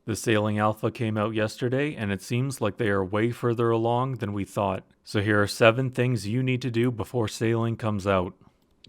The sailing alpha came out yesterday, and it seems like they are way further along than we thought. So here are 7 things you need to do before sailing comes out.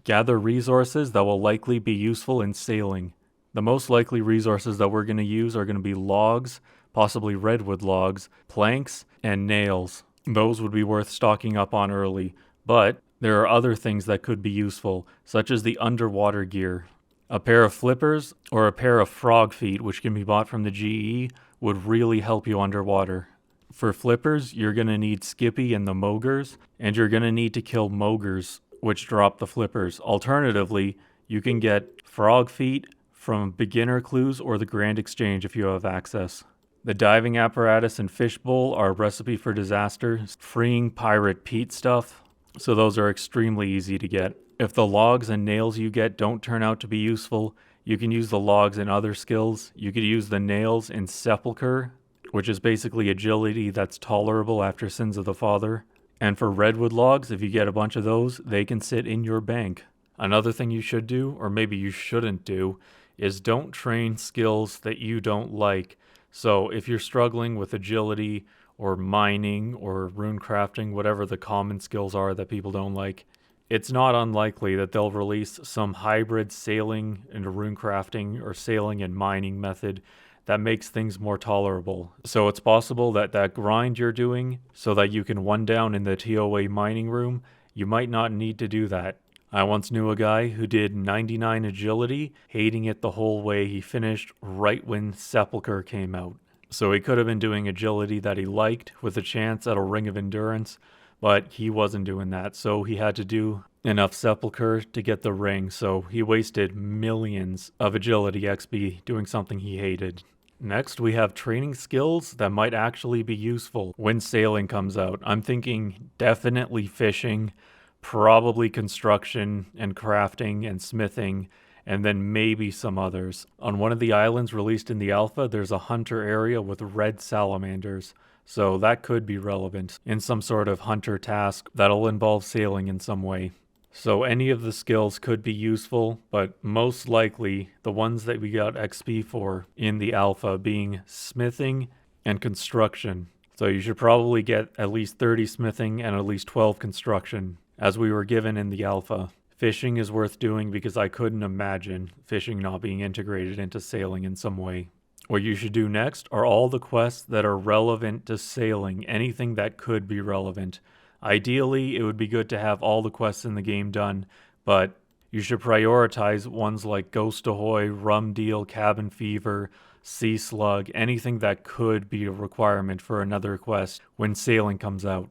Gather resources that will likely be useful in sailing. The most likely resources that we're going to use are going to be logs, possibly redwood logs, planks, and nails. Those would be worth stocking up on early, but there are other things that could be useful, such as the underwater gear. A pair of flippers or a pair of frog feet, which can be bought from the GE, would really help you underwater. For flippers, you're going to need Skippy and the Mogers, and you're going to need to kill Mogers, which drop the flippers. Alternatively, you can get frog feet from Beginner Clues or the Grand Exchange if you have access. The diving apparatus and fishbowl are a recipe for disaster, freeing pirate Pete stuff, so those are extremely easy to get. If the logs and nails you get don't turn out to be useful, you can use the logs in other skills. You could use the nails in Sepulcher, which is basically agility that's tolerable after Sins of the Father. And for redwood logs, if you get a bunch of those, they can sit in your bank. Another thing you should do, or maybe you shouldn't do, is don't train skills that you don't like. So if you're struggling with agility or mining or rune crafting, whatever the common skills are that people don't like, it's not unlikely that they'll release some hybrid sailing and rune crafting or sailing and mining method that makes things more tolerable. So it's possible that that grind you're doing so that you can one down in the TOA mining room, you might not need to do that. I once knew a guy who did 99 agility, hating it the whole way. He finished right when Sepulcher came out. So he could have been doing agility that he liked with a chance at a ring of endurance, but he wasn't doing that, so he had to do enough Sepulcher to get the ring, so he wasted millions of agility XP doing something he hated. Next, we have training skills that might actually be useful when sailing comes out. I'm thinking definitely fishing, probably construction and crafting and smithing, and then maybe some others. On one of the islands released in the alpha, there's a hunter area with red salamanders. So that could be relevant in some sort of hunter task that'll involve sailing in some way. So any of the skills could be useful, but most likely the ones that we got XP for in the alpha being smithing and construction. So you should probably get at least 30 smithing and at least 12 construction, as we were given in the alpha. Fishing is worth doing because I couldn't imagine fishing not being integrated into sailing in some way. What you should do next are all the quests that are relevant to sailing, anything that could be relevant. Ideally, it would be good to have all the quests in the game done, but you should prioritize ones like Ghost Ahoy, Rum Deal, Cabin Fever, Sea Slug, anything that could be a requirement for another quest when sailing comes out.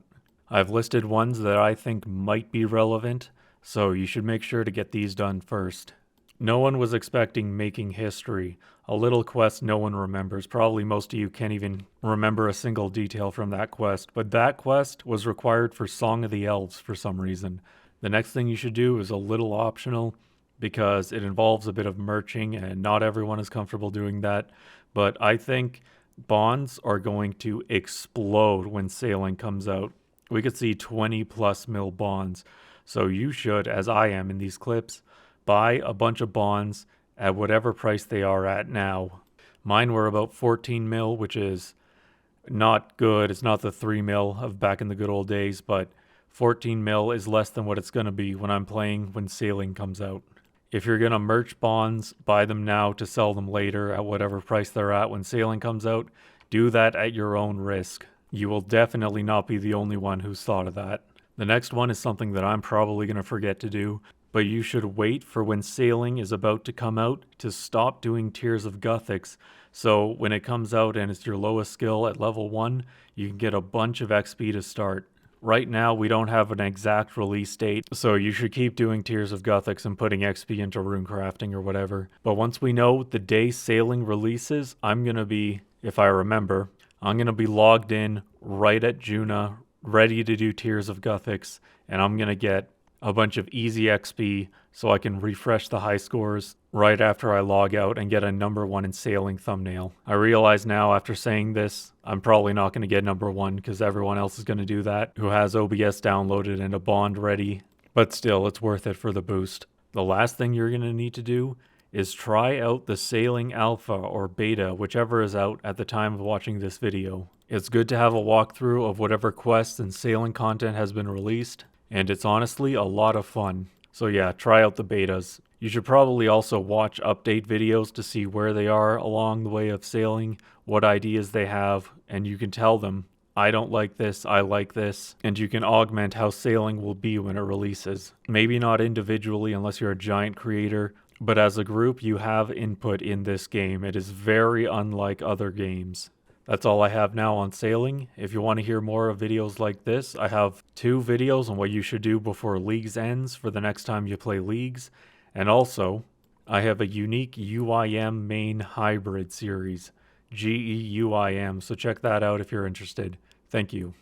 I've listed ones that I think might be relevant, so you should make sure to get these done first. No one was expecting Making History, a little quest no one remembers. Probably most of you can't even remember a single detail from that quest, but that quest was required for Song of the Elves for some reason. The next thing you should do is a little optional because it involves a bit of merching and not everyone is comfortable doing that, but I think bonds are going to explode when sailing comes out. We could see 20 plus mil bonds, so you should, as I am in these clips, buy a bunch of bonds at whatever price they are at now. Mine were about 14 mil, which is not good. It's not the 3 mil of back in the good old days, but 14 mil is less than what it's going to be when I'm playing when sailing comes out. If you're going to merch bonds, buy them now to sell them later at whatever price they're at when sailing comes out. Do that at your own risk. You will definitely not be the only one who's thought of that. The next one is something that I'm probably going to forget to do, but you should wait for when sailing is about to come out to stop doing Tears of Gothics. So when it comes out and it's your lowest skill at level 1, you can get a bunch of XP to start. Right now, we don't have an exact release date, so you should keep doing Tears of Gothics and putting XP into rune crafting or whatever. But once we know the day sailing releases, I'm going to be, if I remember, I'm going to be logged in right at Juna, ready to do Tears of Gothics, and I'm going to get a bunch of easy XP so I can refresh the high scores right after I log out and get a number 1 in sailing thumbnail. I realize now after saying this, I'm probably not going to get number 1 because everyone else is going to do that who has OBS downloaded and a bond ready, but still it's worth it for the boost. The last thing you're going to need to do is try out the Sailing Alpha or Beta, whichever is out at the time of watching this video. It's good to have a walkthrough of whatever quests and sailing content has been released, and it's honestly a lot of fun. So yeah, try out the betas. You should probably also watch update videos to see where they are along the way of sailing, what ideas they have, and you can tell them, I don't like this, I like this, and you can augment how sailing will be when it releases. Maybe not individually unless you're a giant creator, but as a group you have input in this game. It is very unlike other games. That's all I have now on sailing. If you want to hear more of videos like this, I have 2 videos on what you should do before Leagues ends for the next time you play Leagues. And also, I have a unique UIM main hybrid series, GEUIM, so check that out if you're interested. Thank you.